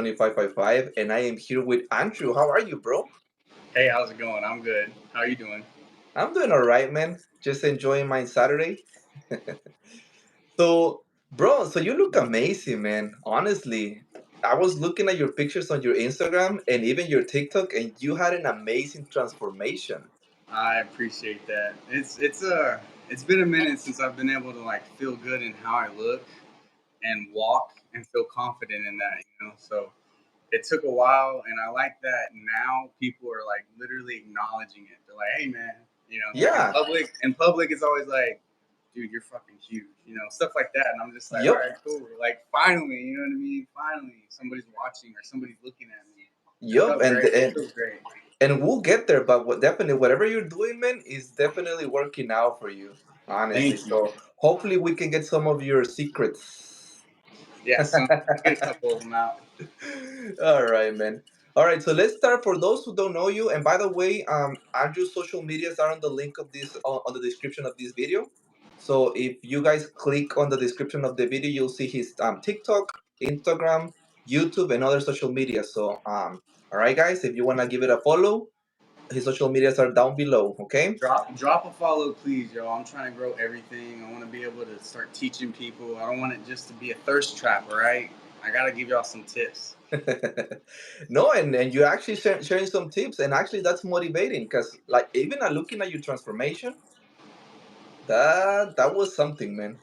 2555, and I am here with Andrew. How are you, bro? Hey, how's it going? I'm good. How are you doing? I'm doing all right, man. Just enjoying my Saturday. So, bro, so you look amazing, man. Honestly, I was looking at your pictures on your Instagram and even your TikTok, and you had an amazing transformation. I appreciate that. It's been a minute since I've been able to like feel good in how I look and walk and feel confident in that. So it took a while, and I like that now people are like literally acknowledging it. They're like, "Hey, man," like in Yeah. public. In public, it's always like, "Dude, you're fucking huge," stuff like that. And I'm just like, "All Yep. right, cool." Like finally, you know what I mean? Finally, somebody's watching or somebody's looking at me. It Yep. felt And great. It and feels great. and we'll get there, but definitely whatever you're doing, man, is definitely working out for you. Honestly, Thank you. so hopefully we can get some of your secrets. Yeah, get a couple of them out. All right, man. All right, so let's start. For those who don't know you, and by the way, Andrew's social medias are on the link of this on the description of this video. So if you guys click on the description of the video, you'll see his TikTok, Instagram, YouTube, and other social media. So all right, guys, if you wanna give it a follow, his social medias are down below. Okay. Drop a follow, please, y'all. I'm trying to grow everything. I want to be able to start teaching people. I don't want it just to be a thirst trap, all right? I gotta give y'all some tips. No, and you're actually sharing some tips, and actually that's motivating because like even looking at your transformation, that was something, man.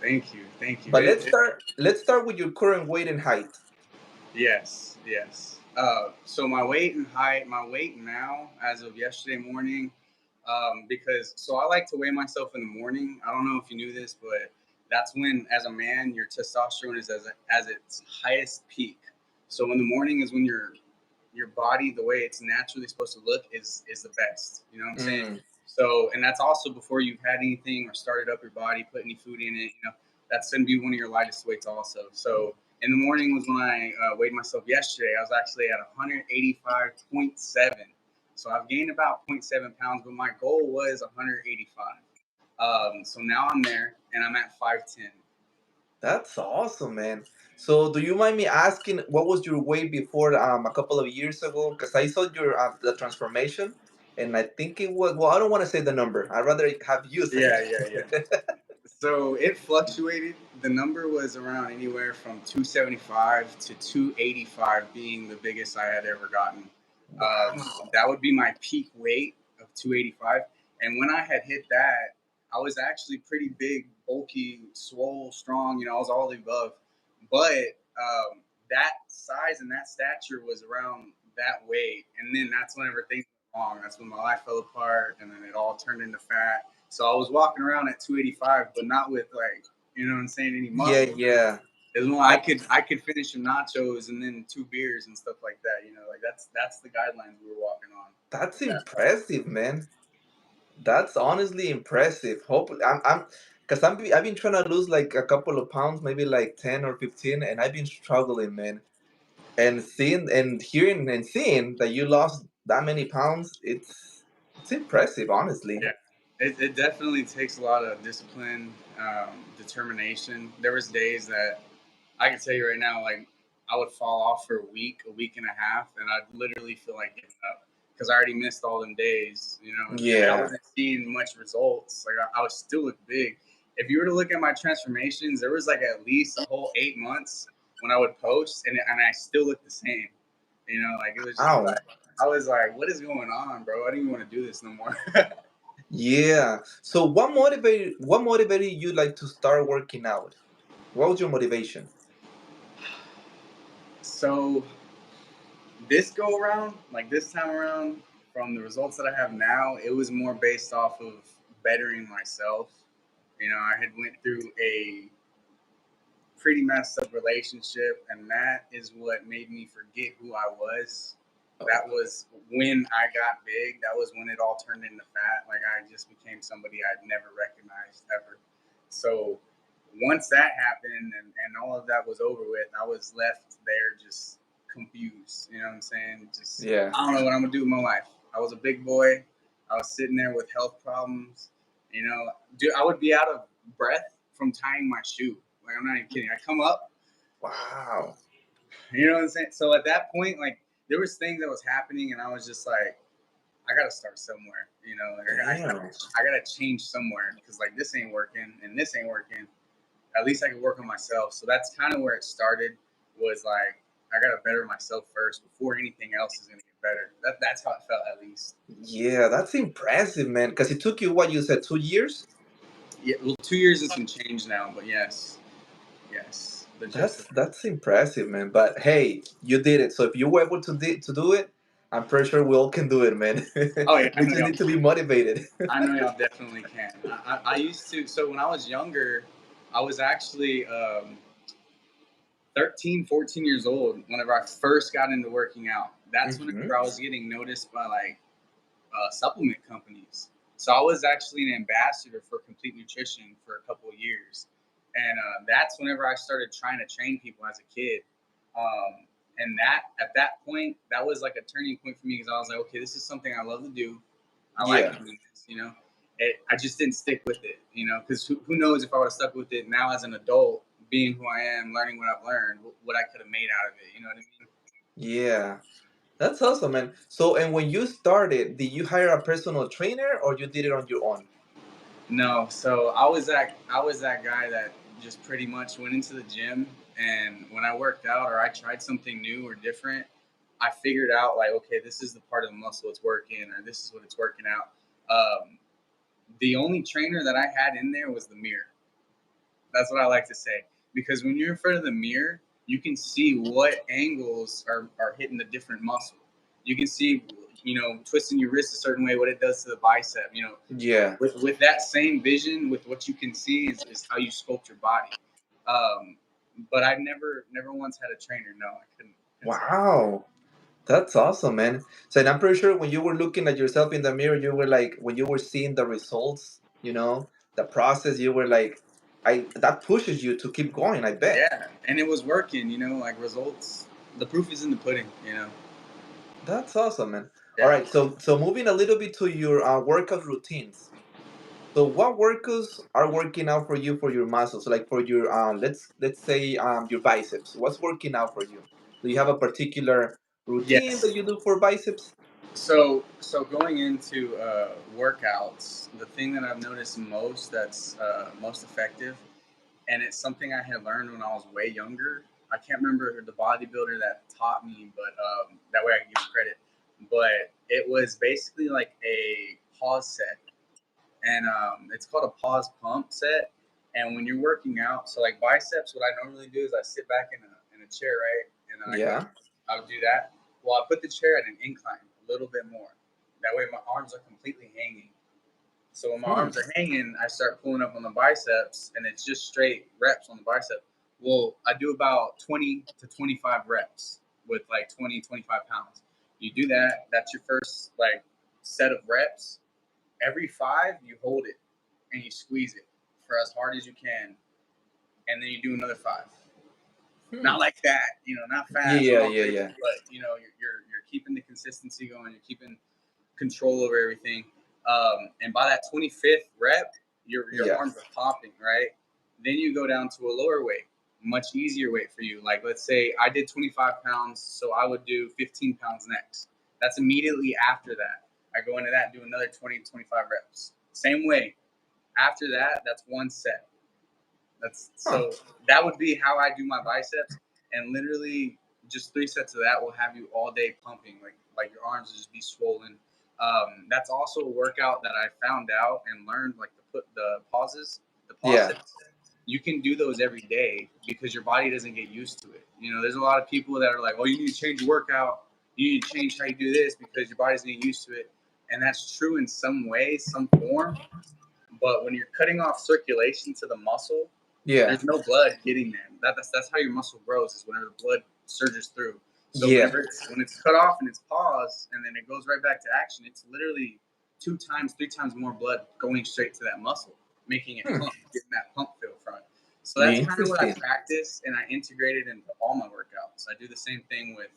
Thank you. But let's start with your current weight and height. Yes. So my weight now, as of yesterday morning, because so I like to weigh myself in the morning. I don't know if you knew this, but that's when, as a man, your testosterone is as its highest peak. So in the morning is when your body, the way it's naturally supposed to look, is the best. You know what I'm saying? Mm, So, and that's also before you've had anything or started up your body, put any food in it. That's going to be one of your lightest weights also. So, in the morning was when I weighed myself yesterday. I was actually at 185.7. So I've gained about zero point 0.7 pounds, but my goal was 185. So now I'm there, and I'm at 5'10". that's awesome, man. So do you mind me asking what was your weight before a couple of years ago? Because I saw your the transformation, and I think it was, well, I don't want to say the number. I'd rather have you say Yeah. it. So it fluctuated. The number was around anywhere from 275 to 285 being the biggest I had ever gotten. Wow. That would be my peak weight of 285. And when I had hit that, I was actually pretty big, bulky, swole, strong. I was all the above. But that size and that stature was around that weight. And then that's whenever things went wrong. That's when my life fell apart, and then it all turned into fat. So I was walking around at 285, but not with like, you know what I'm saying, any Yeah, muscle. yeah. As well, I could finish some nachos and then 2 beers and stuff like that. Like that's the guidelines we were walking on That's at that point. impressive, man. That's honestly impressive. Hopefully, because I've been trying to lose like a couple of pounds, maybe like 10 or 15, and I've been struggling, man. And seeing and hearing and seeing that you lost that many pounds, it's impressive, honestly. Yeah, it definitely takes a lot of discipline, determination. There was days that I can tell you right now, like I would fall off for a week and a half, and I'd literally feel like giving up because I already missed all them days, and I Yeah. wasn't seeing much results. Like I was still look big. If you were to look at my transformations, there was like at least a whole 8 months when I would post, and I still look the same. Like it was just Ow. like I was like, what is going on, bro? I don't even want to do this no more. Yeah. So what motivated you like to start working out? What was your motivation? So this go around, like this time around, from the results that I have now, it was more based off of bettering myself. I had went through a pretty messed up relationship, and that is what made me forget who I was. That Oh. was when I got big. That was when it all turned into fat. Like I just became somebody I'd never recognized ever. So once that happened and all of that was over with, I was left there just confused. You know what I'm saying? Just Yeah. I don't know what I'm gonna do with my life. I was a big boy. I was sitting there with health problems. Dude, I would be out of breath from tying my shoe. Like I'm not even kidding. I come up, Wow. You know what I'm saying? So at that point, like there was things that was happening, and I was just like, I gotta start somewhere. You know, like Damn. I gotta change somewhere because like this ain't working and this ain't working. At least I could work on myself. So that's kind of where it started. Was like I gotta better myself first before anything else is gonna get better. That's how it felt at least. Yeah, that's impressive, man. Because it took you, what you said, 2 years? Yeah, well, 2 years and some change now, but yes, the gist of That's impressive, man. But hey, you did it. So if you were able to do it, I'm pretty sure we all can do it, man. it. Oh yeah, I We know just y'all need to be can. motivated. I know y'all definitely can. I used to. So when I was younger, I was actually 13, 14 years old whenever I first got into working out. That's Hmm. whenever I was getting noticed by like supplement companies. So I was actually an ambassador for Complete Nutrition for a couple of years, and that's whenever I started trying to train people as a kid. And that at that point, that was like a turning point for me because I was like, okay, this is something I love to do. I like Yeah, doing this, you know. I just didn't stick with it, you know, because who knows if I would have stuck with it now as an adult, being who I am, learning what I've learned, what I could have made out of it. You know what I mean? yeah. That's awesome, man. So, and when you started, did you hire a personal trainer or you did it on your own? No, so I was that guy that just pretty much went into the gym, and when I worked out or I tried something new or different, I figured out like, okay, this is the part of the muscle it's working, or this is what it's working out. The only trainer that I had in there was the mirror. That's what I like to say. Because when you're in front of the mirror, you can see what angles are hitting the different muscle. You can see, you know, twisting your wrist a certain way, what it does to the bicep. You know, Yeah. with that same vision, with what you can see, is how you sculpt your body. Um, but I never once had a trainer. No, I couldn't say that. Wow. That's awesome, man. So, and I'm pretty sure when you were looking at yourself in the mirror, you were like, when you were seeing the results, the process, you were like, that pushes you to keep going, I bet. Yeah, and it was working. You know, like results. The proof is in the pudding. You know. That's awesome, man. All Yeah. right, so moving a little bit to your workout routines. So what workouts are working out for you for your muscles? Like for your let's say your biceps. What's working out for you? Do you have a particular routine that Yes. you do for biceps? So going into workouts, the thing that I've noticed most that's most effective, and it's something I had learned when I was way younger. I can't remember the bodybuilder that taught me, but that way I can give him credit. But it was basically like a pause set, and it's called a pause pump set. And when you're working out, so like biceps, what I normally do is I sit back in a chair, right, and then Yeah. I would do that. Well, I put the chair at an incline a little bit more. That way, my arms are completely hanging. So when my Hmm. arms are hanging, I start pulling up on the biceps, and it's just straight reps on the bicep. Well, I do about 20 to 25 reps with like 20, 25 pounds. You do that. That's your first like set of reps. Every five, you hold it and you squeeze it for as hard as you can, and then you do another five. Hmm. Not like that, you know, not fast, Yeah, not all yeah, crazy, yeah. but you know, you're keeping the consistency going. You're keeping control over everything. And by that 25th rep, your Yeah. arms are popping, right? Then you go down to a lower weight, much easier weight for you. Like let's say I did 25 pounds, so I would do 15 pounds next. That's immediately after that. I go into that and do another 20 to 25 reps. Same way. After that, that's one set. That's Huh. so that would be how I do my biceps, and literally just 3 sets of that will have you all day pumping, like your arms will just be swollen. That's also a workout that I found out and learned, like to put the pause Yeah. sets. You can do those every day because your body doesn't get used to it. You know, there's a lot of people that are like, "Oh, you need to change your workout. You need to change how you do this because your body's getting used to it," and that's true in some way, some form. But when you're cutting off circulation to the muscle, Yeah. there's no blood getting there. That's how your muscle grows, is whenever the blood surges through. So Yeah. when it's cut off and it's paused and then it goes right back to action, it's literally 2 times, 3 times more blood going straight to that muscle, making it Hmm. pump, getting that pump feel from it. So that's kind of what I Interesting. practice, and I integrate it into all my workouts. I do the same thing with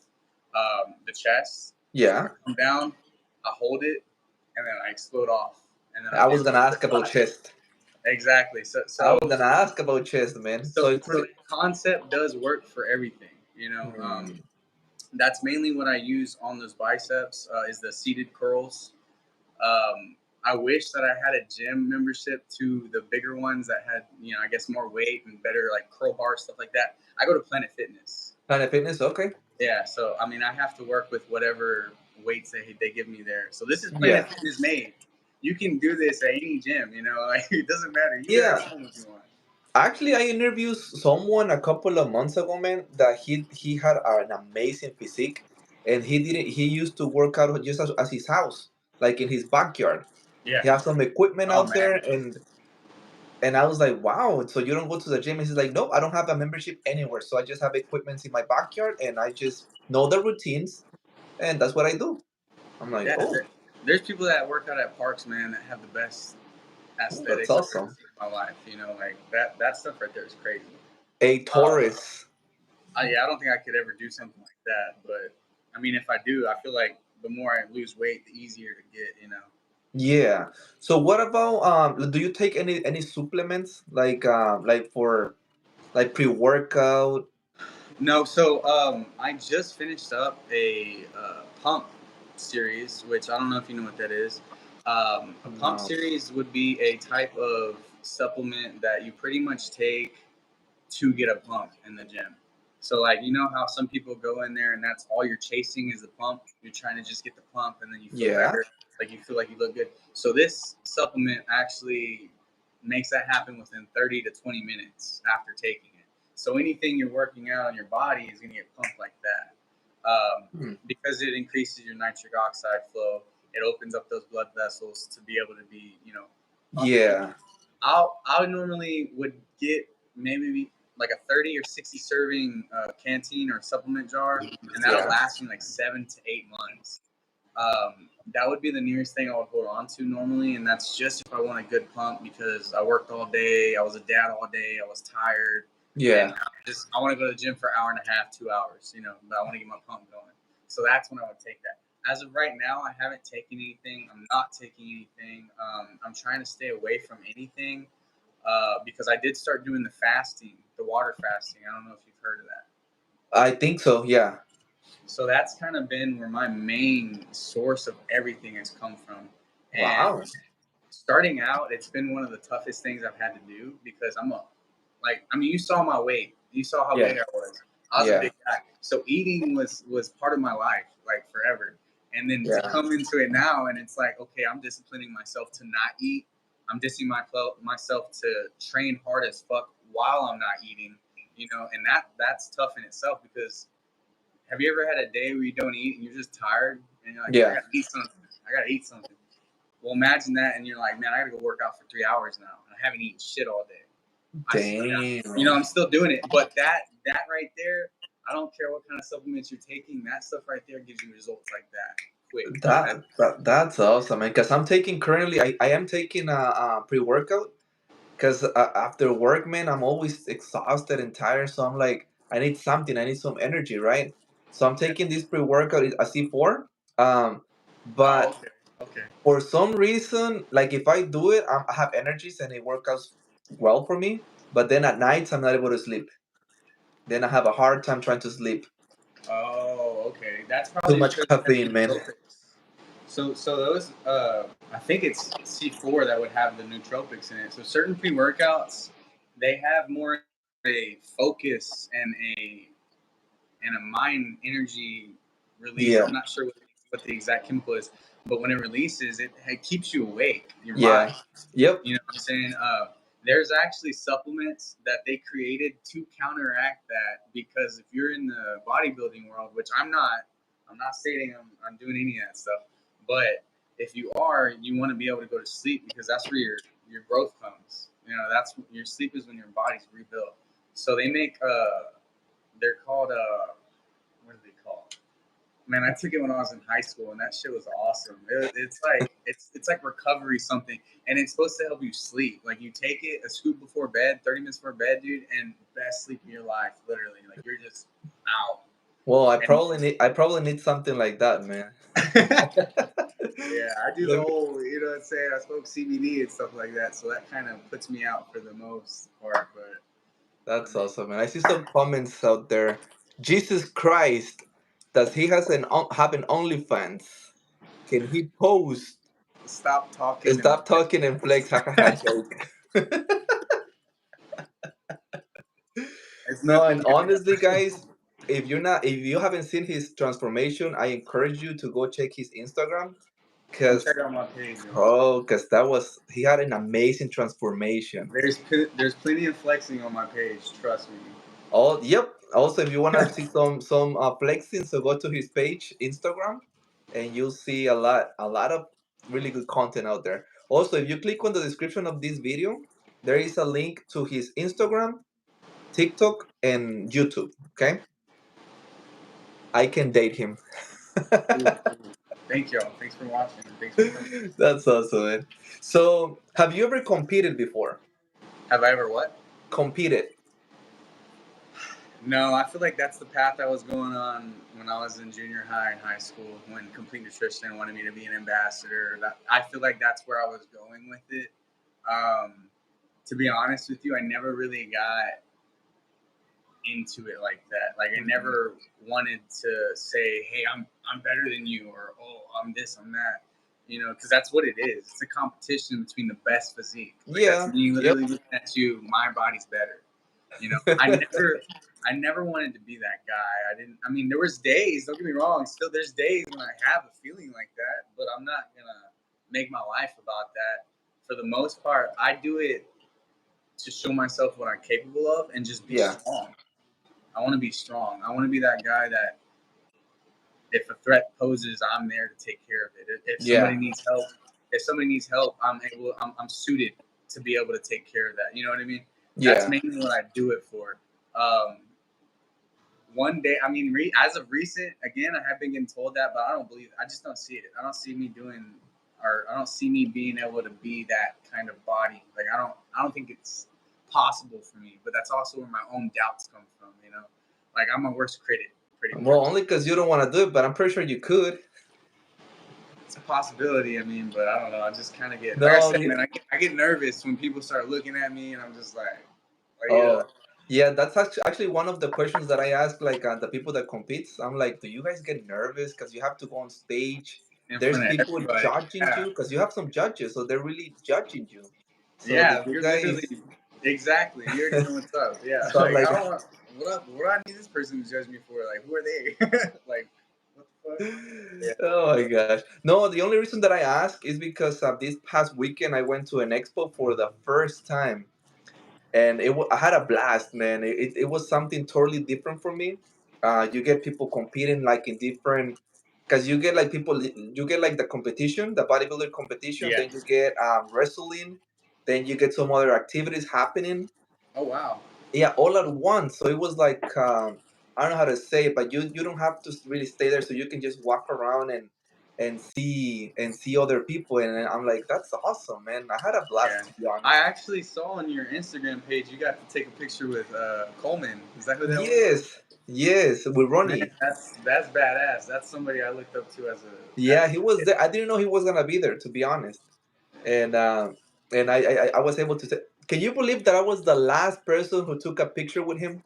the chest. Yeah. I come down, I hold it, and then I explode off, and then I I do was gonna another ask about five. chest. Exactly. I was gonna ask about chest, man. So it's So pretty. the concept does work for everything. You know, Mm. that's mainly what I use on those biceps is the seated curls. I wish that I had a gym membership to the bigger ones that had, I guess more weight and better like curl bar stuff like that. I go to Planet Fitness. Planet Fitness, okay. Yeah, so I mean, I have to work with whatever weights they give me there. So this is Yeah. Planet Fitness made. You can do this at any gym, like it doesn't matter. You do it Yeah. at home if you want. Actually, I interviewed someone a couple of months ago, man, that he had an amazing physique, and he used to work out just as his house, like in his backyard. Yeah. He has some equipment Oh out there, man. and I was like, wow. So you don't go to the gym? And he's like, no, I don't have a membership anywhere. So I just have equipment in my backyard, and I just know the routines, and that's what I do. I'm like, Yeah. oh, There's people that work out at parks, man, that have the best that's aesthetics I've ever awesome. seen in my life. Like that stuff right there is crazy. A Uh, Taurus. yeah, I don't think I could ever do something like that. But I mean, if I do, I feel like the more I lose weight, the easier to get. Yeah. So what about do you take any supplements like for like pre-workout? No, so I just finished up a pump series, which I don't know if you know what that is. A pump No. series would be a type of supplement that you pretty much take to get a pump in the gym. So like how some people go in there and that's all you're chasing is the pump. You're trying to just get the pump and then you feel Yeah. better, like you feel like you look good. So this supplement actually makes that happen within 30 to 20 minutes after taking it. So anything you're working out on your body is going to get pumped like that. Hmm. Because it increases your nitric oxide flow. It opens up those blood vessels to be able to be, pumping. Yeah. I normally would get maybe like a 30 or 60 serving canteen or supplement jar, and that'll Yeah. last me like 7 to 8 months. That would be the nearest thing I would hold on to normally, and that's just if I want a good pump because I worked all day, I was a dad all day, I was tired, and Yeah. I want to go to the gym for an hour and a half, 2 hours, but I want to get my pump going. So that's when I would take that. As of right now, I haven't taken anything. I'm not taking anything. I'm trying to stay away from anything because I did start doing the fasting, the water fasting. I don't know if you've heard of that. I think so. Yeah. So that's kind of been where my main source of everything has come from. And Wow. starting out, it's been one of the toughest things I've had to do because you saw my weight. You saw how Yeah. big I was. I was a Yeah. big guy. So eating was part of my life, like forever. And then to Yeah. come into it now, and it's like, okay, I'm disciplining myself to not eat. I'm disciplining myself to train hard as fuck while I'm not eating. And that's tough in itself because have you ever had a day where you don't eat and you're just tired and you're like, I Yeah. gotta eat something. I gotta eat something. Well, imagine that, and you're like, man, I gotta go work out for 3 hours now, and I haven't eaten shit all day. I'm Damn. still doing it, but that right there, I don't care what kind of supplements you're taking. That stuff right there gives you results like that quick. That's awesome, man. Because I'm taking currently, I am taking a pre-workout. Because after work, man, I'm always exhausted and tired. So I'm like, I need something. I need some energy, right? So I'm taking this pre-workout, a C4. Oh, But okay, okay. for some reason, like if I do it, I have energies and it works out well for me. But then at nights, I'm not able to sleep. Then I have a hard time trying to sleep. Oh, okay. That's Too probably much because it has caffeine, man. nootropics. So those, I think it's C4 that would have the nootropics in it. So certain pre-workouts, they have more a focus and a mind energy release. Yeah, I'm not sure what the exact chemical is, but when it releases, it keeps you awake, your mind. yeah, yep, You know what I'm saying? There's actually supplements that they created to counteract that because if you're in the bodybuilding world, which I'm not stating I'm doing any of that stuff, but if you are, you want to be able to go to sleep because that's where your growth comes. That's your sleep is when your body's rebuilt. So they make they're called what are they called? Man, I took it when I was in high school, and that shit was awesome. It's like recovery something, and it's supposed to help you sleep. Like you take it a scoop before bed, 30 minutes before bed, dude, and best sleep of your life. Literally, like you're just out. Well, And I probably need something like that, man. yeah, I do the Let me- whole, what I'm saying. I smoke CBD and stuff like that, so that kind of puts me out for the most part. But I That's mean, awesome, man. I see some comments out there. Jesus Christ, does he has have an OnlyFans? Can he post? Stop talking and Stop talking and flex. Haha, joke. it's No, and nothing. honestly, guys, if you haven't seen his transformation, I encourage you to go check his Instagram, Come cause check out my page, yo. cause that was he had an amazing transformation. There's plenty of flexing on my page. Trust me. Oh, yep. Also, if you wanna see some flexing, so go to his page, Instagram, and you'll see a lot of really good content out there. Also, if you click on the description of this video, there is a link to his Instagram, TikTok, and YouTube. Okay, I can date him. Cool, cool. Thank y'all. Thanks for watching. Thanks for coming. That's awesome, man. So, have you ever competed before? Have I ever what? Competed. No, I feel like that's the path I was going on when I was in junior high and high school. When Complete Nutrition wanted me to be an ambassador, I feel like that's where I was going with it. To be honest with you, I never really got into it like that. Like I never wanted to say, "Hey, I'm better than you," or "Oh, I'm this, I'm that." You know, because that's what it is. It's a competition between the best physique. Like that's Yeah. me Yep. literally looking at you. My body's better. You know, I never wanted to be that guy. I didn't. I mean, there was days. Don't get me wrong. Still, there's days when I have a feeling like that, but I'm not gonna make my life about that. For the most part, I do it to show myself what I'm capable of and just be Yeah. strong. I want to be strong. I want to be that guy that if a threat poses, I'm there to take care of it. If somebody Yeah. needs help, I'm suited to be able to take care of that. You know what I mean? That's Yeah. mainly what I do it for. Um, One day, I mean, as of recent, again, I have been getting told that, but I don't believe it. I just don't see it. I don't see me doing, or I don't see me being able to be that kind of body. Like I don't think it's possible for me. But that's also where my own doubts come from. You know, like I'm my worst critic, pretty Well, much. only because you don't want to do it, but I'm pretty sure you could. It's a possibility. I mean, but I don't know. I just kind of get, like I No. said, man, I get nervous when people start looking at me, and I'm just like, Oh, yeah. That's actually one of the questions that I ask, like the people that competes. I'm like, do you guys get nervous because you have to go on stage? in There's front of people everybody. judging Yeah. you because you have some judges, so they're really judging you. So did Yeah, you you're literally guys? exactly. You already know what's up. Yeah, So I'm like like, I don't want what up. What do I need this person to judge me for? Like, who are they? Like, what the fuck? Yeah. oh my gosh. No, the only reason that I ask is because this past weekend I went to an expo for the first time, and I had a blast, man. It was something totally different for me. You get people competing like in different, because you get like you get like the competition, the bodybuilder competition, Yeah. then you get wrestling, then you get some other activities happening. Oh wow. Yeah, all at once. So it was like I don't know how to say it, but you don't have to really stay there, so you can just walk around and see other people, and I'm like, that's awesome, man. I had a blast, Yeah. to be I honest. actually saw on your Instagram page you got to take a picture with Coleman. Is that who that was? Yes, yes, with Man, Ronnie. that's badass. That's somebody I looked up to Yeah, as he a was kid. there. I didn't know he was gonna be there, to be honest. And I was able to say, can you believe that I was the last person who took a picture with him?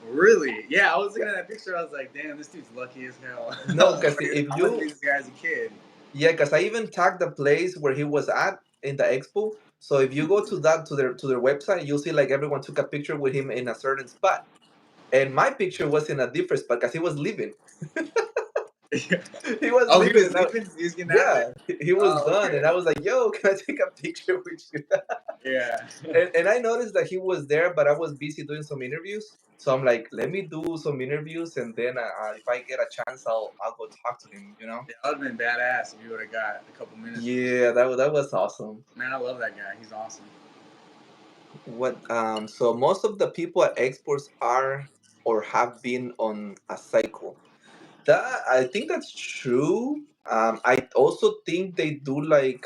Really? Yeah, I was looking at that picture. I was like, damn, this dude's lucky as hell. No, because if I must you meet this guy as a kid. Yeah, because I even tagged the place where he was at in the expo. So if you go to that to their website, you'll see like everyone took a picture with him in a certain spot, and my picture was in a different spot because he was leaving. He was Oh, he leaving, was and leaving. He was getting out of there. yeah, he was Oh, done, and okay. I was like, "Yo, can I take a picture with you?" Yeah. And I noticed that he was there, but I was busy doing some interviews. So I'm like, let me do some interviews, and then if I get a chance, I'll go talk to him. You know? That would have been badass if you would have got a couple minutes with him. Yeah, that was awesome. Man, I love that guy. He's awesome. So most of the people at exports are or have been on a cycle. That I think that's true. I also think they do like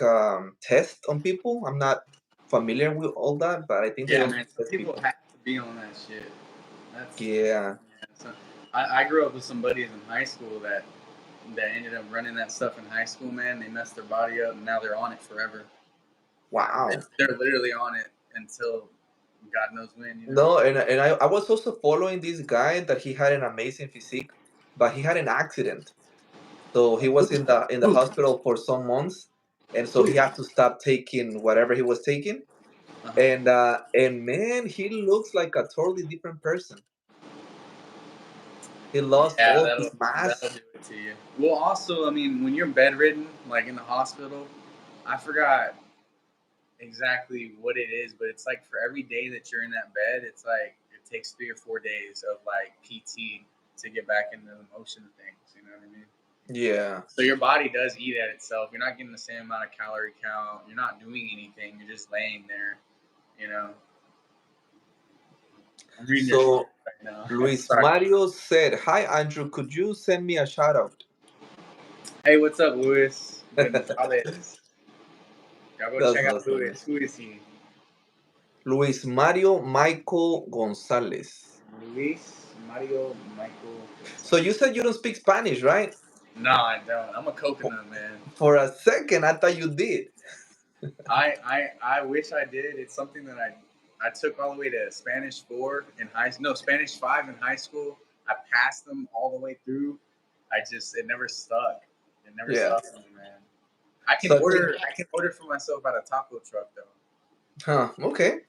tests on people. I'm not familiar with all that, but I think they Yeah, also man. Some test people people. have to be on that shit. That's Yeah. yeah. So, I grew up with some buddies in high school that ended up running that stuff in high school. Man, they messed their body up, and now they're on it forever. Wow. They're literally on it until God knows when, you know. No, and I was also following this guy that he had an amazing physique, but he had an accident. So he was in the Ooh, hospital for some months, and so he ooh. had to stop taking whatever he was taking. Uh-huh. And man, he looks like a totally different person. He lost Yeah, all that'll his mass. that'll do it to you. Well, also, I mean, when you're bedridden, like in the hospital, I forgot exactly what it is, but it's like for every day that you're in that bed, it's like it takes 3 or 4 days of like PT to get back into the motion of things. You know what I mean? Yeah. So your body does eat at itself. You're not getting the same amount of calorie count. You're not doing anything. You're just laying there. You know. I'm reading your So right now. Luis Sorry. Mario said, "Hi Andrew, could you send me a shout out?" Hey, what's up, Luis Gonzalez? Y'all go That's check out awesome, man. Luis. Who is he? Luis Mario Michael Gonzalez. Luis Mario Michael So Gonzalez. you said you don't speak Spanish, right? No, I don't. I'm a For, coconut man. for a second, I thought you did. I wish I did. It's something that I took all the way to Spanish 4 in high no Spanish 5 in high school. I passed them all the way through. It never stuck. It never Yeah. stuck with me, man. I can So I think, order I can order for myself at a taco truck though. huh? Okay.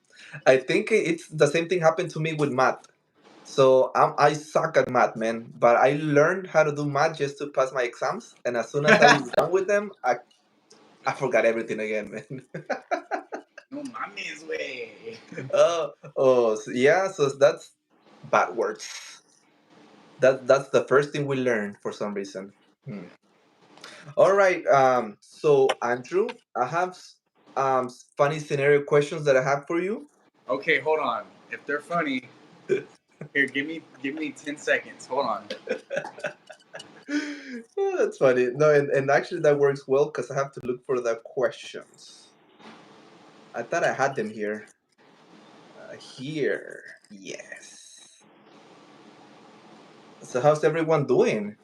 I think it's the same thing happened to me with math. So I suck at math, man. But I learned how to do math just to pass my exams, and as soon as I was done with them, I forgot everything again, man. No mames way. Yeah. So that's bad words. That's the first thing we learn for some reason. Hmm. All right. So Andrew, I have funny scenario questions that I have for you. Okay, hold on. If they're funny, here give me 10 seconds. Hold on. Oh, that's funny. No, and actually that works well because I have to look for the questions. I thought I had them here. Here, yes. So how's everyone doing?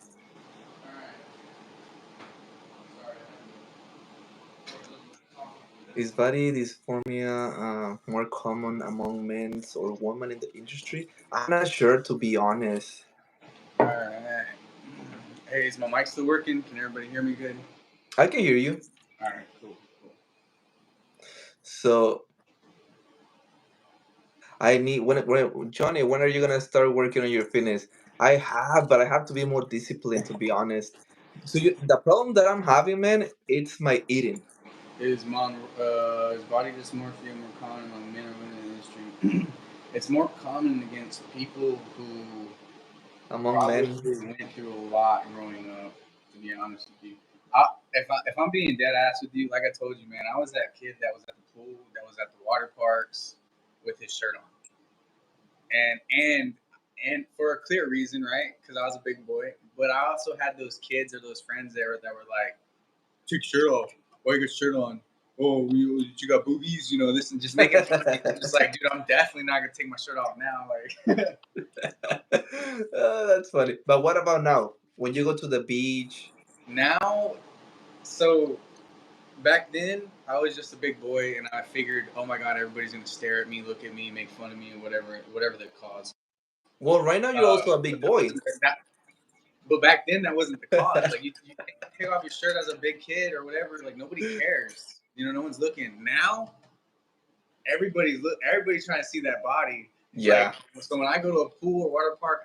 Is body dysphoria more common among men or women in the industry? I'm not sure, to be honest. All right. Hey, is my mic still working? Can everybody hear me good? I can hear you. All right, cool, cool. So I need when Johnny, when are you gonna start working on your fitness? I have, but I have to be more disciplined, to be honest. So the problem that I'm having, man, it's my eating. Is body dysmorphia more common among men or women in the industry? It's more common against people who Among probably men. went through a lot growing up. To be honest with you, if I'm being dead ass with you, like I told you, man, I was that kid that was at the pool, that was at the water parks with his shirt on, and and and for a clear reason, right? Because I was a big boy, but I also had those kids or those friends there that were like, "Take your shirt off. Why you got your shirt on? Oh, you got boobies, you know this," and just making fun of me. I'm just like, dude, I'm definitely not gonna take my shirt off now. Like Oh, that's funny. But what about now? When you go to the beach? now, so back then I was just a big boy, and I figured, oh my god, everybody's gonna stare at me, look at me, make fun of me, and whatever the cause. Well, right now you're also a But big that boy. wasn't that. But back then that wasn't the cause. Like you take off your shirt as a big kid or whatever, like nobody cares. You know, no one's looking. Now everybody's trying to see that body. Like Yeah. so when I go to a pool or water park,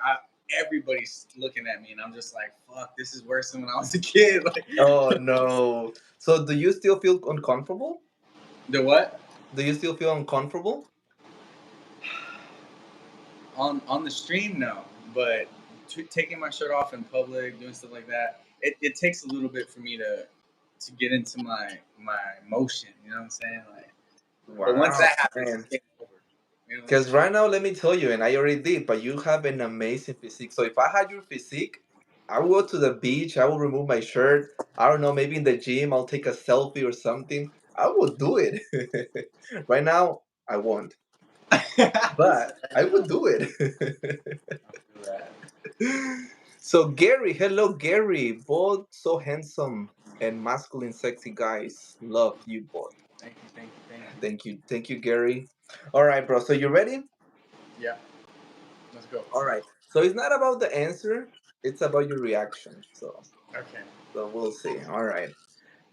everybody's looking at me, and I'm just like, fuck, this is worse than when I was a kid. Like Oh no. So do you still feel uncomfortable? the what? Do you still feel uncomfortable? On the stream, no, but taking my shirt off in public, doing stuff like that, it takes a little bit for me to get into my emotion. You know what I'm saying? Like, but once Wow, that happens, it's man. game over. You know what I'm Because saying? right now, let me tell you, and I already did, but you have an amazing physique. So if I had your physique, I will go to the beach, I will remove my shirt. I don't know, maybe in the gym, I'll take a selfie or something. I will do it. Right now, I won't, but I would do it. So, Gary, hello, Gary. Both so handsome and masculine, sexy guys. Love you both. Thank you, thank you, thank you. Thank you, Gary. All right, bro. So you ready? Yeah, let's go. All right. So it's not about the answer; it's about your reaction. Okay. So we'll see. All right.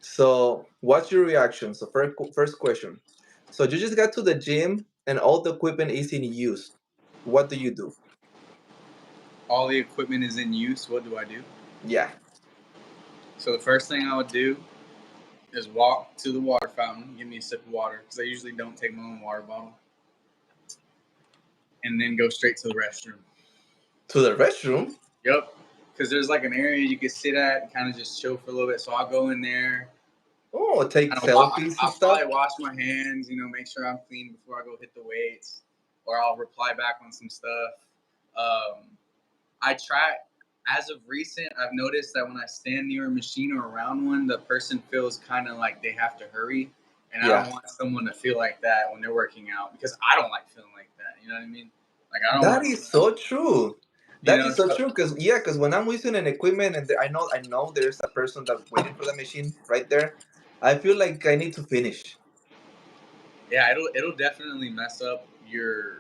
So what's your reaction? So first question. So you just got to the gym and all the equipment is in use. What do you do? All the equipment is in use. What do I do? Yeah. So the first thing I would do is walk to the water fountain, give me a sip of water because I usually don't take my own water bottle, and then go straight to the restroom. To the restroom? Yep. Because there's like an area you can sit at and kind of just chill for a little bit. So I'll go in there. Oh, take selfies and I'll stuff. probably wash my hands, make sure I'm clean before I go hit the weights, or I'll reply back on some stuff. I try. As of recent, I've noticed that when I stand near a machine or around one, the person feels kind of like they have to hurry, and I Yeah. don't want someone to feel like that when they're working out because I don't like feeling like that. You know what I mean? Like I don't That want, is so true. That is so so true because when I'm using an equipment and I know there's a person that waiting for the machine right there, I feel like I need to finish. yeah, it'll definitely mess up your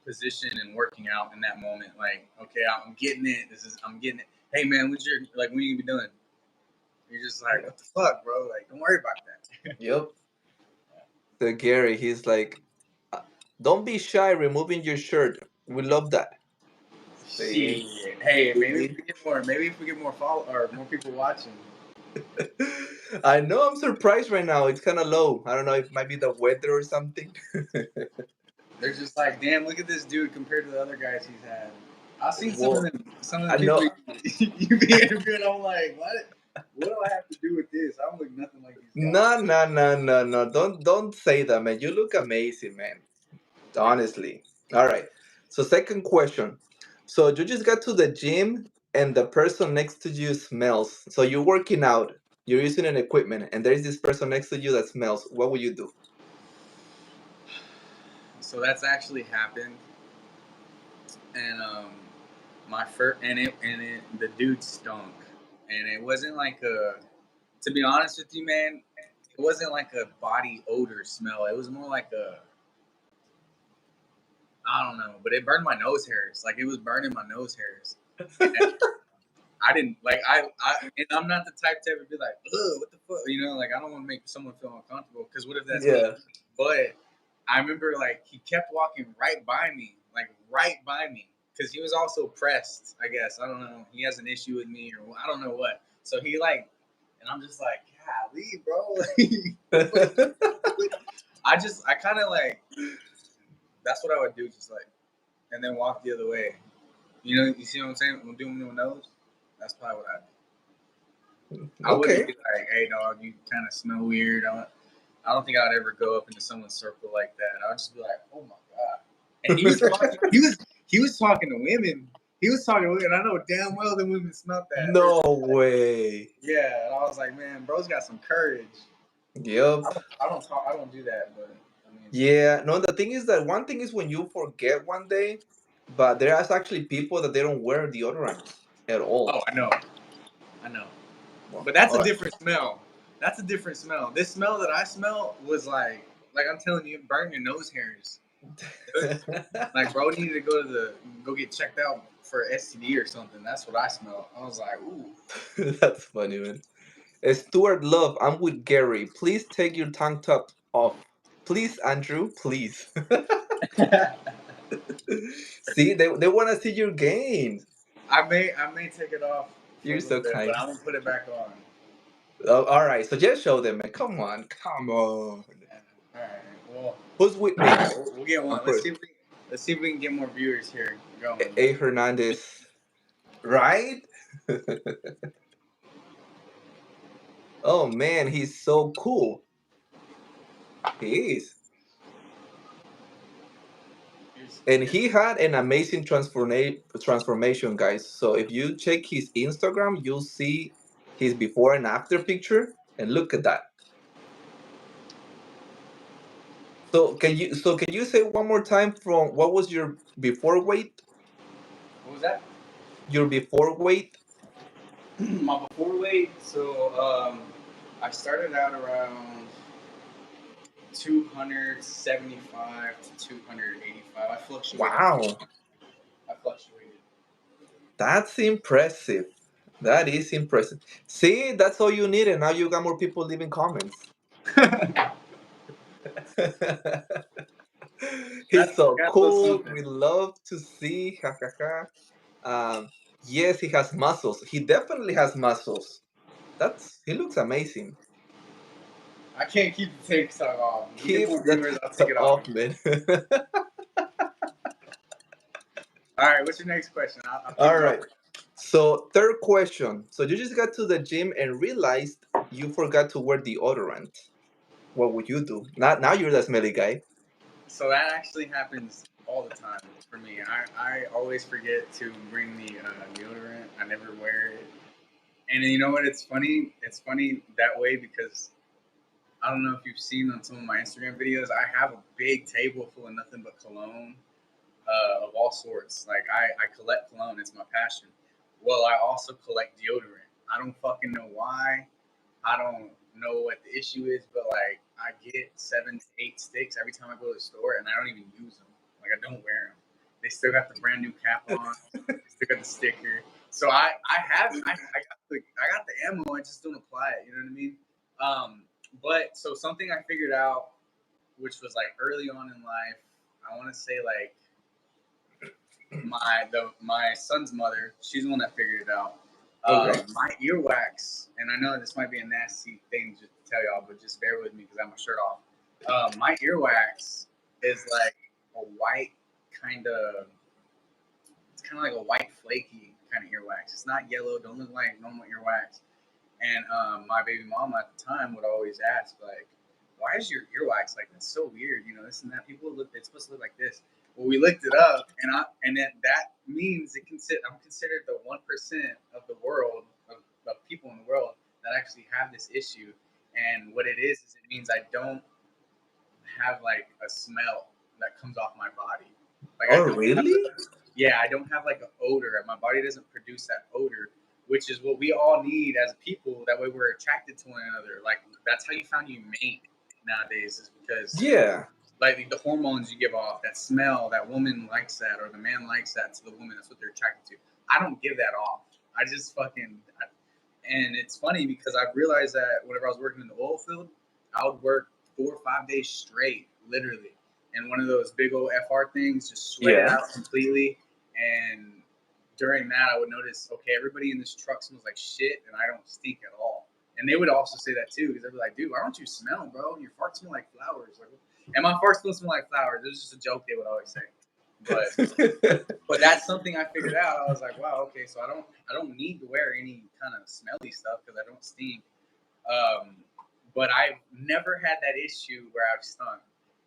position and working out in that moment. Like, okay, I'm getting it. I'm getting it. Hey man, when you gonna be done? You're just like, Yeah. what the fuck, bro? Like, don't worry about that. Yep. So Gary, he's like, "Uh, don't be shy removing your shirt. We love that. Shit. See, Hey, see? maybe if we get more follow or more people watching, I know I'm surprised right now. It's kind of low. I don't know if it might be the weather or something. they're just like, damn, look at this dude compared to the other guys he's had. I've seen Well, some of I the people know. you be interviewing. I'm like, what? What do I have to do with this? I don't look nothing like these guys. No, no, no, no, no. Don't say that, man. You look amazing, man. Honestly. All right. So second question. So you just got to the gym and the person next to you smells. So you're working out, you're using an equipment, and there's this person next to you that smells. What would you do? So that's actually happened, and my first the dude stunk, and it wasn't like a. To be honest with you, man, it wasn't like a body odor smell. It was more like a I don't know, but it burned my nose hairs. Like it was burning my nose hairs. And I didn't like and I'm not the type to ever be like, ugh, what the fuck, like I don't want to make someone feel uncomfortable because what if that's me? Yeah. But I remember like he kept walking right by me, like right by me, because he was also pressed. I guess I don't know. He has an issue with me or I don't know what. So he like, and I'm just like, golly, bro. I kind of like that's what I would do, just like, and then walk the other way. You see what I'm saying? I'm doing my nose. That's probably what I do. I wouldn't Okay. be like, hey, dog, you kind of smell weird. I don't think I'd ever go up into someone's circle like that. I'd just be like, oh my god. And he was talking. He was talking to women. He was talking to women. I know damn well the women smelled that. No way. Yeah, and I was like, man, bro's got some courage. Yep. I don't talk. I don't do that, but I mean, Yeah. No, the thing is that one thing is when you forget one day, but there are actually people that they don't wear deodorant at all. oh, I know. Well, But that's all a right. different smell. That's a different smell. This smell that I smell was like I'm telling you, it burned your nose hairs. Like, bro needed to go get checked out for STD or something. That's what I smelled. I was like, ooh. That's funny, man. Stuart Love, I'm with Gary. Please take your tank top off. Please, Andrew, please. See, they want to see your gains. I may take it off for a You're little so bit, but kind. I'm gonna put it back on. Oh, all right, so just show them, man. Come on, come on. All right. Well, Who's with me? we'll get one. Of course, Let's see if we can get more viewers here going. A. Hernandez, right? Oh man, he's so cool. He is. And he had an amazing transformation, guys. So if you check his Instagram, you'll see his before and after picture, and look at that. So can you say one more time from what was your before weight? What was that? Your before weight? My before weight. So I started out around 275 to 285. I fluctuated. Wow, I fluctuated. that's impressive. That is impressive. See, that's all you need, and now you got more people leaving comments. He's so That's a little cool. something. We love to see. Ha ha ha. Yes, he has muscles. He definitely has muscles. He looks amazing. I can't keep the tank top off. If we get Keep more that viewers, I'll take it off. off, man. All right, what's your next question? I'll keep All going. right. So third question. So you just got to the gym and realized you forgot to wear deodorant. What would you do? Not now. You're the smelly guy. So that actually happens all the time for me. I always forget to bring the deodorant. I never wear it. And you know what? It's funny. It's funny that way because I don't know if you've seen on some of my Instagram videos. I have a big table full of nothing but cologne of all sorts. Like I collect cologne. It's my passion. Well, I also collect deodorant. I don't fucking know why. I don't know what the issue is, but like I get 7 to 8 sticks every time I go to the store, and I don't even use them. Like I don't wear them. They still got the brand new cap on. They still got the sticker. So I got the ammo. I just don't apply it. You know what I mean? But so something I figured out, which was like early on in life. I want to say like my son's mother. She's the one that figured it out. Okay. My earwax, and I know this might be a nasty thing to tell y'all, but just bear with me because I have my shirt off. My earwax is like a white kind of. It's kind of like a white flaky kind of earwax. It's not yellow. Don't look like normal earwax. And my baby mama at the time would always ask like, "Why is your earwax like that's so weird? You know, this and that. People look. It's supposed to look like this." Well, we looked it up, and that means I'm considered the 1% of the world of people in the world that actually have this issue. And what it is it means I don't have like a smell that comes off my body. Like I Oh, don't have, really? yeah, I don't have like an odor. My body doesn't produce that odor, which is what we all need as people. That way we're attracted to one another. Like that's how you found you mate nowadays is because Yeah. like the hormones you give off, that smell, that woman likes that, or the man likes that to the woman. That's what they're attracted to. I don't give that off. I just and it's funny because I've realized that whenever I was working in the oil field, I would work 4 or 5 days straight, literally, and one of those big old FR things, just sweat it Yeah. out completely. And during that, I would notice, okay, everybody in this truck smells like shit, and I don't stink at all. And they would also say that too, because they'd be like, "Dude, why don't you smell, bro? Your farts smell like flowers." Like, and my farts don't smell like flowers. It was just a joke they would always say. But that's something I figured out. I was like, wow, okay, so I don't need to wear any kind of smelly stuff because I don't stink. Um, but I've never had that issue where I've stunk.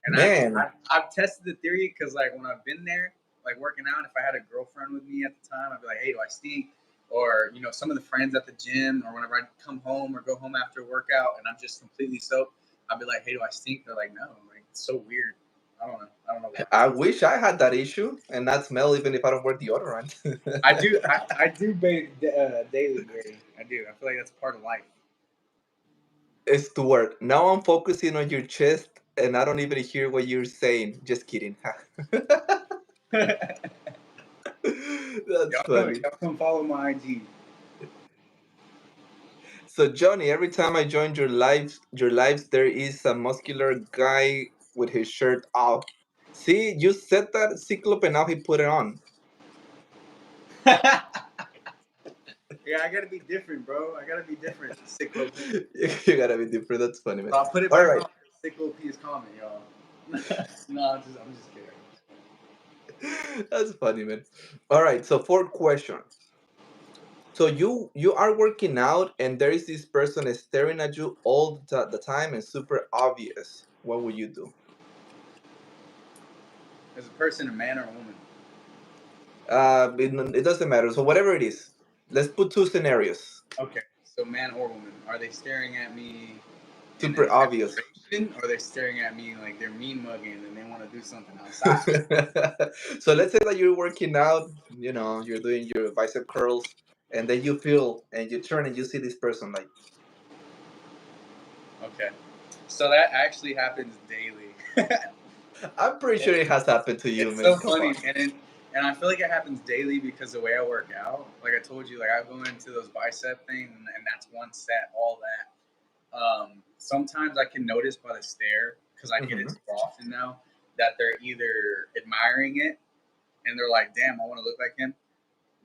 And Man. I've tested the theory because like when I've been there, like working out, if I had a girlfriend with me at the time, I'd be like, hey, do I stink? Or you know, some of the friends at the gym, or whenever I come home or go home after a workout and I'm just completely soaked, I'd be like, hey, do I stink? They're like, no, like it's so weird. I don't know. I don't know why. I wish I had that issue and not smell even if I don't wear deodorant. I do. I do bathe daily, Gary. I do. I feel like that's part of life. Stuart, now I'm focusing on your chest and I don't even hear what you're saying. Just kidding. That's funny. Y'all come follow my IG. So Johnny, every time I join your lives, there is a muscular guy with his shirt off. See, you said that Cyclope and now he put it on. Yeah, I gotta be different, bro. I gotta be different. Cyclope. You gotta be different. That's funny, man. So I'll put it All back right. on. Cyclope is comment, y'all. No, I'm just kidding. That's funny, man. All right, so fourth question. So you are working out and there is this person staring at you all the time and super obvious. What would you do? Is a person a man or a woman? It doesn't matter. So whatever it is, let's put two scenarios. Okay, so man or woman. Are they staring at me in Super an obvious. admiration, or are they staring at me like they're mean mugging and they want to do something outside? So let's say that you're working out, you're doing your bicep curls, and then you feel and you turn and you see this person like, Okay. So that actually happens daily. I'm pretty sure it has happened to you, It's man. so Come funny, on. and I feel like it happens daily because the way I work out. Like I told you, like I go into those bicep things, and that's one set, all that. Sometimes I can notice by the stare, because I get it Mm-hmm. so often now, that they're either admiring it and they're like, "Damn, I want to look like him."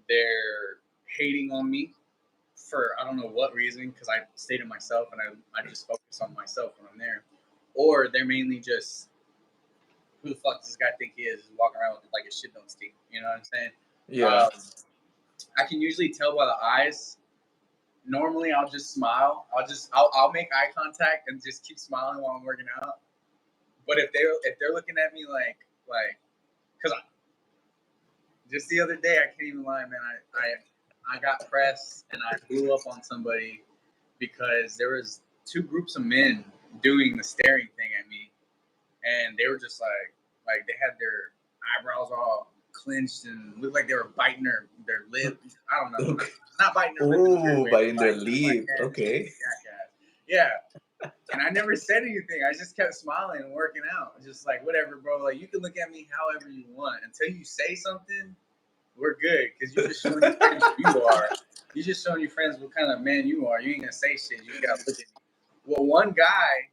They're hating on me for I don't know what reason, because I stay to myself and I just focus on myself when I'm there, or they're mainly just, who the fuck does this guy think he is? He's walking around with like his shit don't stink. You know what I'm saying? Yeah. I can usually tell by the eyes. Normally, I'll just smile. I'll make eye contact and just keep smiling while I'm working out. But if they're looking at me like, because just the other day, I can't even lie, man. I got pressed and I blew up on somebody because there was two groups of men doing the staring thing at me, and they were just like they had their eyebrows all clenched and looked like they were biting their lip. I don't know, Okay. not biting their lip in a weird Oh, way, but biting their like I'm like, lip. man, this Okay. jackass. Yeah. And I never said anything. I just kept smiling and working out. Just like, whatever, bro. Like, you can look at me however you want. Until you say something, we're good. Because you're just showing your friends who you are. You're just showing your friends what kind of man you are. You ain't going to say shit. You got to look at me. Well, one guy,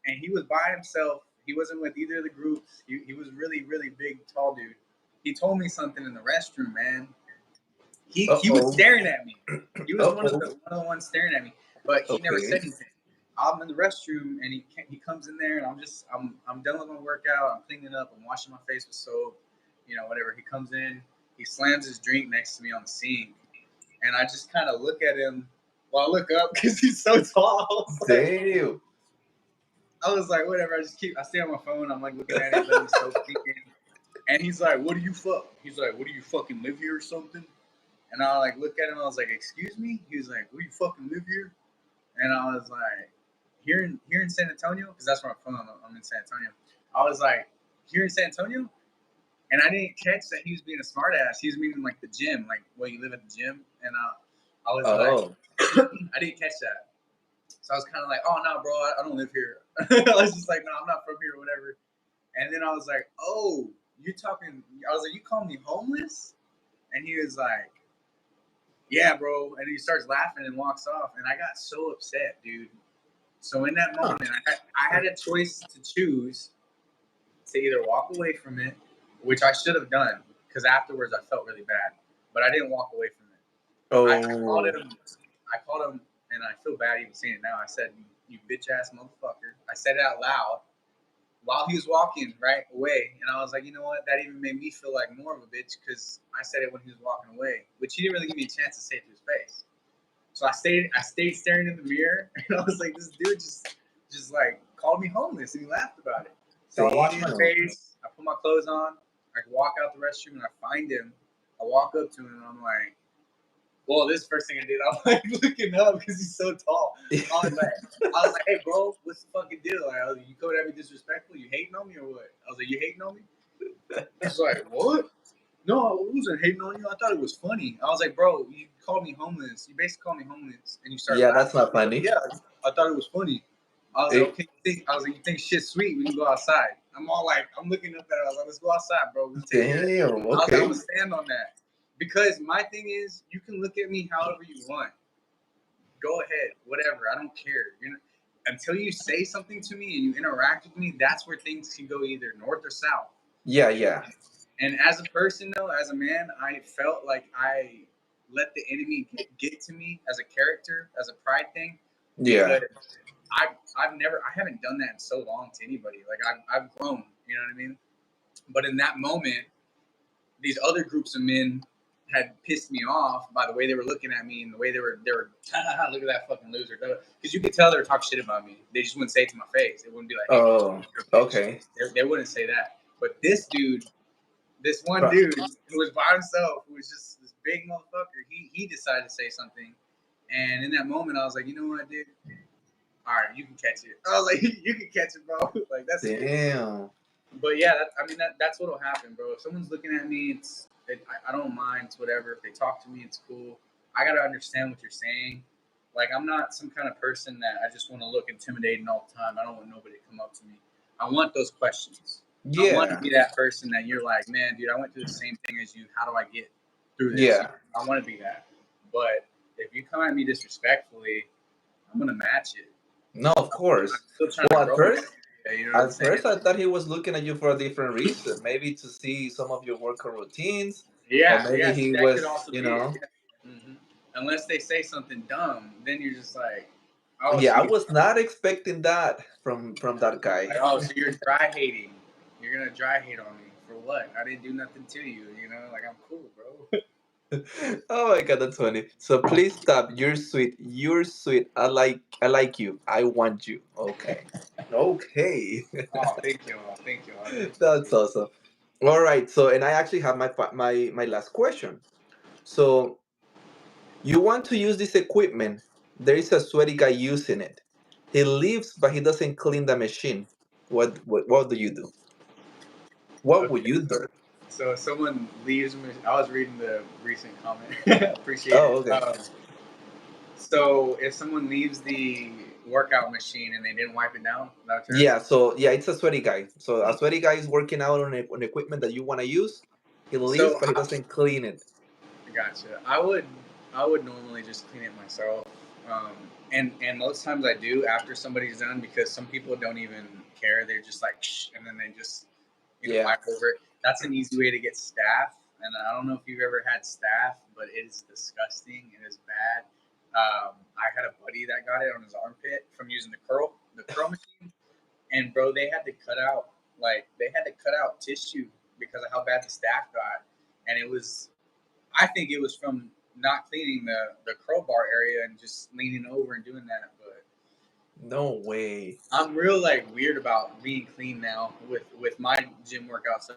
and he was by himself. He wasn't with either of the groups. He was really, really big, tall dude. He told me something in the restroom, man. He was Uh-oh. staring at me. He was one of Uh-oh. the ones staring at me, but he never Okay. said anything. I'm in the restroom and he comes in there and I'm done with my workout. I'm cleaning up. I'm washing my face with soap, whatever. He comes in, he slams his drink next to me on the sink, and I just kind of look at him. Well, I look up because he's so tall. Damn. I was like, whatever. I stay on my phone. I'm like looking at it, letting the soap sink in. And he's like, what do you fuck? He's like, what do you fucking live here or something? And I like look at him. I was like, excuse me. He was like, what do you fucking live here? And I was like, here in San Antonio, because that's where I'm from. I'm in San Antonio. I was like, here in San Antonio, and I didn't catch that he was being a smartass. He was meaning like the gym, like, well, you live at the gym, and I was like, Oh. I didn't catch that. So I was kind of like, oh no, bro, I don't live here. I was just like, no, I'm not from here, or whatever. And then I was like, oh, you talking? I was like, you call me homeless? And he was like, yeah, bro. And he starts laughing and walks off. And I got so upset, dude. So in that Huh. moment, I had a choice to choose to either walk away from it, which I should have done, because afterwards I felt really bad. But I didn't walk away from it. I called Oh. him. I called him, and I feel bad even saying it now. I said, "You bitch ass motherfucker." I said it out loud while he was walking right away, and I was like, you know what? That even made me feel like more of a bitch, because I said it when he was walking away, which he didn't really give me a chance to say it to his face. So I stayed staring in the mirror, and I was like, this dude just like called me homeless, and he laughed about it. So I wash my Damn. face, I put my clothes on, I walk out the restroom, and I find him. I walk up to him, and I'm like, well, this first thing I did, I'm like looking up because he's so tall. I was like, hey, bro, what's the fucking deal? Like, you coming at me disrespectful? You hating on me or what? I was like, you hating on me? He's like, what? No, I wasn't hating on you. I thought it was funny. I was like, bro, you called me homeless. You basically called me homeless, and you started Yeah, that's laughing. not He's like, funny. yeah, I thought it was funny. I was like, Eh, okay. I was like, you think shit's sweet? We can go outside. I'm all like, I'm looking up at it. I was like, let's go outside, bro. We can take care of it. Damn. I was like, I'm Okay. gonna stand on that, because my thing is, you can look at me however you want. Go ahead, whatever. I don't care. Until you say something to me and you interact with me, that's where things can go either north or south. Yeah, yeah. And as a person, though, as a man, I felt like I let the enemy get to me as a character, as a pride thing, Yeah. because I haven't done that in so long to anybody. Like I've grown, you know what I mean? But in that moment, these other groups of men had pissed me off by the way they were looking at me and the way they were look at that fucking loser, because you could tell they were talking shit about me. They just wouldn't say it to my face. They wouldn't be like, hey, Oh, you're a bitch. okay. They wouldn't say that. But this one dude who was by himself, who was just this big motherfucker, he decided to say something. And in that moment, I was like, you know what, dude? All right, you can catch it. I was like, you can catch it, bro. Like, that's it. Damn. But yeah, that's what'll happen, bro. If someone's looking at me, I don't mind. It's whatever. If they talk to me, it's cool. I gotta understand what you're saying. Like, I'm not some kind of person that I just want to look intimidating all the time. I don't want nobody to come up to me. I want those questions. I want to Yeah, be that person that you're like, man, dude, I went through the same thing as you. How do I get through this? yeah. I want to be that. But if you come at me disrespectfully, I'm gonna match it. No, of I'm course. still trying to Well, grow in that area. You know what I'm at saying? first, I thought he was looking at you for a different reason, maybe to see some of your workout routines, or Yeah, maybe yeah. See, he that could was, also be it. Yeah. Unless they say something dumb, then you're just like, oh, Yeah, so I you was not expecting that from that guy. like, oh, so you're dry hating. You're gonna dry hate on me for what? I didn't do nothing to you. You know, like I'm cool, bro. Oh my god, that's funny. So please stop. You're sweet. You're sweet. I like you. I want you. Okay. Okay. Oh, thank you, thank you. I really That's appreciate it. awesome. All right. So, and I actually have my last question. So, you want to use this equipment. There is a sweaty guy using it. He leaves, but he doesn't clean the machine. What do you do? What would Okay, you so do? so if someone leaves me, I was reading the recent comment. Appreciate Oh, it. okay. So if someone leaves the workout machine and they didn't wipe it down, is that what you're Yeah, asking? so yeah, it's a sweaty guy. So a sweaty guy is working out on equipment that you want to use. He leaves, So but he doesn't clean it. gotcha. I would normally just clean it myself, um, and most times I do after somebody's done because some people don't even care. They're just like, shh, and then they just Yeah. wipe over it. That's an easy way to get staph. And I don't know if you've ever had staph, but it is disgusting. It is bad. I had a buddy that got it on his armpit from using the curl machine, and bro, they had to cut out tissue because of how bad the staph got, and it was I think it was from not cleaning the curl bar area and just leaning over and doing that. But No way. I'm real like weird about being clean now with my gym workouts.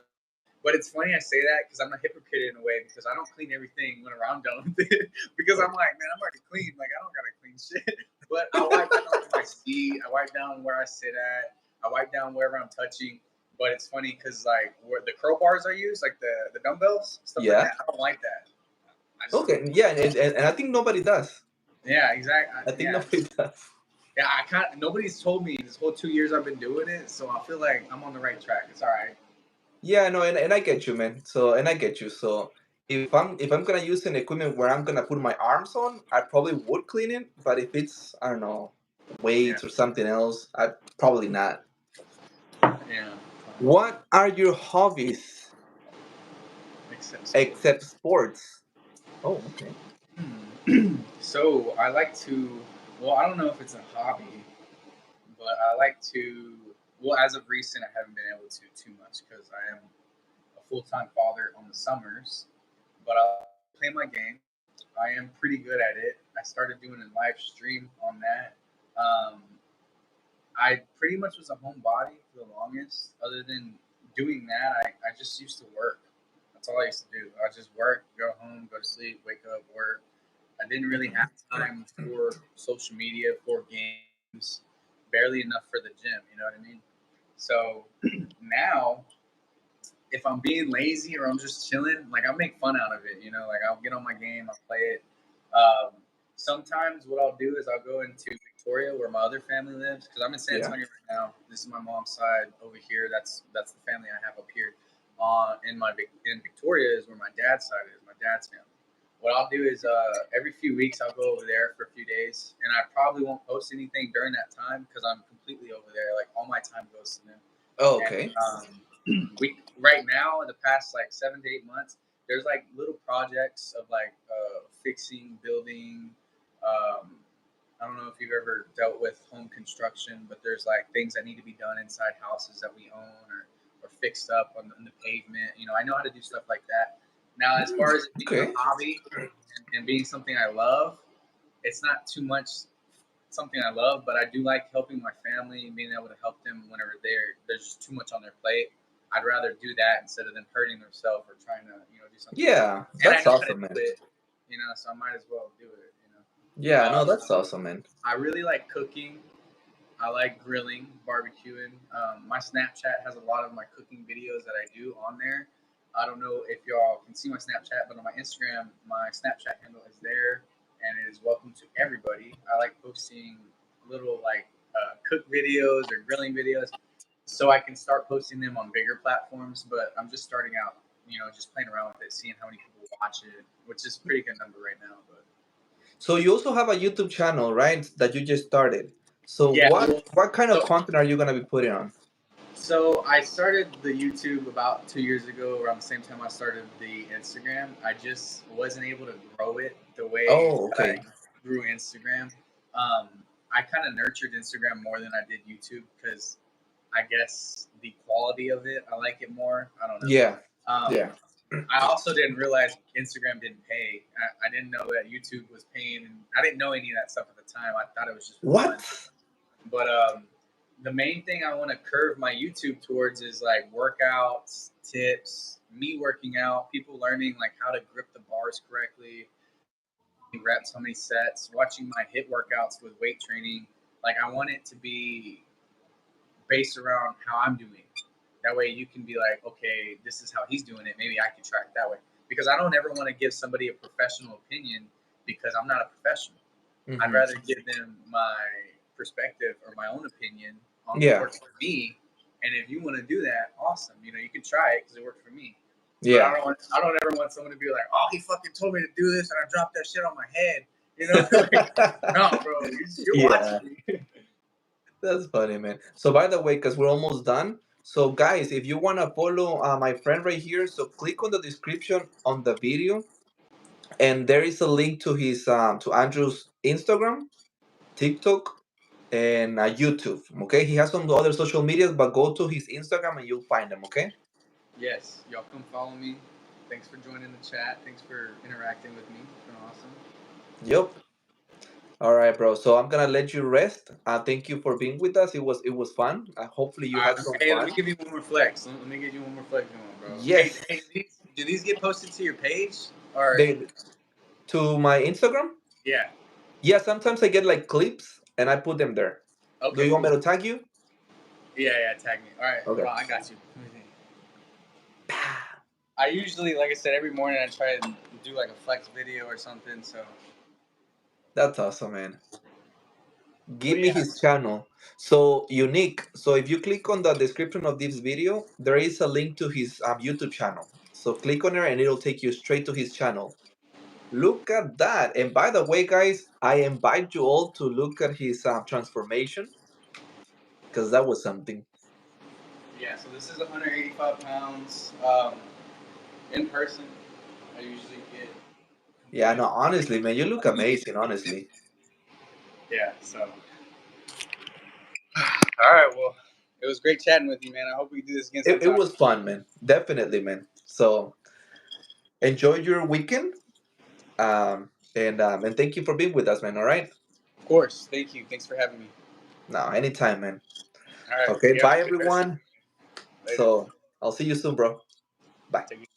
But it's funny I say that because I'm a hypocrite in a way because I don't clean everything when I'm done with it because I'm like, man, I'm already clean. Like I don't gotta clean shit. But I wipe down where I see. I wipe down where I sit at. I wipe down wherever I'm touching. But it's funny because like where the curl bars are used, like the dumbbells, stuff like Yeah. that. I don't like that. I just don't. Okay. Yeah, and I think nobody does. Yeah, exactly. I think Yeah, nobody does. yeah. I can't. Nobody's told me this whole 2 years I've been doing it, so I feel like I'm on the right track. It's all right. Yeah, no, and I get you, man. So and I get you. So if I'm gonna use an equipment where I'm gonna put my arms on, I probably would clean it. But if it's, I don't know, Yeah, weights or something else, I probably not. yeah. What are your hobbies Makes sense. except sports? Oh, okay. So I like to. Well, I don't know if it's a hobby, but I like to. Well, as of recent, I haven't been able to too much because I am a full-time father on the summers. But I play my game. I am pretty good at it. I started doing a live stream on that. Um, I pretty much was a homebody for the longest. Other than doing that, I just used to work. That's all I used to do. I just work, go home, go to sleep, wake up, work. I didn't really have time for social media, for games, barely enough for the gym. You know what I mean? So now, if I'm being lazy or I'm just chilling, like I make fun out of it. You know, like I'll get on my game, I'll play it. Um, Sometimes what I'll do is I'll go into Victoria where my other family lives because I'm in San Yeah. Antonio right now. This is my mom's side over here. That's the family I have up here. In Victoria is where my dad's side is. My dad's family. What I'll do is every few weeks I'll go over there for a few days, and I probably won't post anything during that time because I'm completely over there. Like all my time goes to them. Oh, And okay. we right now in the past like 7 to 8 months, there's like little projects of like fixing, building. Um, I don't know if you've ever dealt with home construction, but there's like things that need to be done inside houses that we own or fixed up on the pavement. You know, I know how to do stuff like that. Now, as Mm, far as it being a okay. hobby and being something I love, it's not too much something I love, but I do like helping my family and being able to help them whenever there's just too much on their plate. I'd rather do that instead of them hurting themselves or trying to do something else. Yeah, And I that's know how to awesome, do man. it, so I might as well do it. Yeah, no, that's awesome, man. I really like cooking. I like grilling, barbecuing. My Snapchat has a lot of my cooking videos that I do on there. I don't know if y'all can see my Snapchat, but on my Instagram, my Snapchat handle is there, and it is welcome to everybody. I like posting little like cook videos or grilling videos, so I can start posting them on bigger platforms. But I'm just starting out, just playing around with it, seeing how many people watch it, which is a pretty good number right now. But So you also have a YouTube channel, right? That you just started. So yeah, well, what kind of so content are you gonna be putting on? So I started the YouTube about 2 years ago, around the same time I started the Instagram. I just wasn't able to grow it the way Oh, that I okay. grew Instagram. Um, I kind of nurtured Instagram more than I did YouTube because I guess the quality of it, I like it more. I don't know. Yeah. Um, Yeah. I also didn't realize Instagram didn't pay. I didn't know that YouTube was paying, and I didn't know any of that stuff at the time. I thought it was just for fun. What? But the main thing I want to curve my YouTube towards is like workouts, tips, me working out, people learning like how to grip the bars correctly, reps, how many sets, watching my HIIT workouts with weight training. Like I want it to be based around how I'm doing. That way you can be like, okay, this is how he's doing it. Maybe I can try it that way. Because I don't ever want to give somebody a professional opinion because I'm not a professional. I'd Hmm. rather give them my perspective or my own opinion on what Yeah. works for me. And if you want to do that, awesome. You can try it because it worked for me. But Yeah. I don't ever want someone to be like, oh, he fucking told me to do this and I dropped that shit on my head. Like, no, bro, you're Yeah. watching me. That's funny, man. So by the way, because we're almost done. So guys, if you wanna follow my friend right here, so click on the description on the video, and there is a link to his to Andrew's Instagram, TikTok, and YouTube. Okay, he has some other social medias, but go to his Instagram and you'll find them. Okay. Yes, y'all come follow me. Thanks for joining the chat. Thanks for interacting with me. It's been awesome. Yep. All right, bro. So I'm gonna let you rest. Thank you for being with us. It was fun. Hopefully you had some Hey, let fun. me give you one more flex. Let me get you one more flex going, bro. Hey, Yes. hey, do these get posted to your page? Or They to my Instagram. yeah. Yeah, sometimes I get like clips and I put them there. Do Okay, you want me cool. to tag you? Yeah, tag me. All right, Okay. hold on, I got you. Let me think. I usually, like I said, every morning I try and do like a flex video or something. So, That's awesome, man. but Give me yeah, his channel. So unique. So if you click on the description of this video, there is a link to his YouTube channel. So click on it and it'll take you straight to his channel. Look at that. And by the way, guys, I invite you all to look at his transformation because that was something. yeah. So this is 185 pounds. In person, I usually get Yeah, completely. no, honestly, man, you look amazing, honestly. Yeah. So, all right. Well, it was great chatting with you, man. I hope we do this again It sometime. was fun, man. Definitely, man. So enjoy your weekend. And thank you for being with us, man. All right. Of course. Thank you. Thanks for having me. No, anytime, man. All right. Okay, You have bye a good rest of everyone. your day. Later. So I'll see you soon, bro. Bye. Take it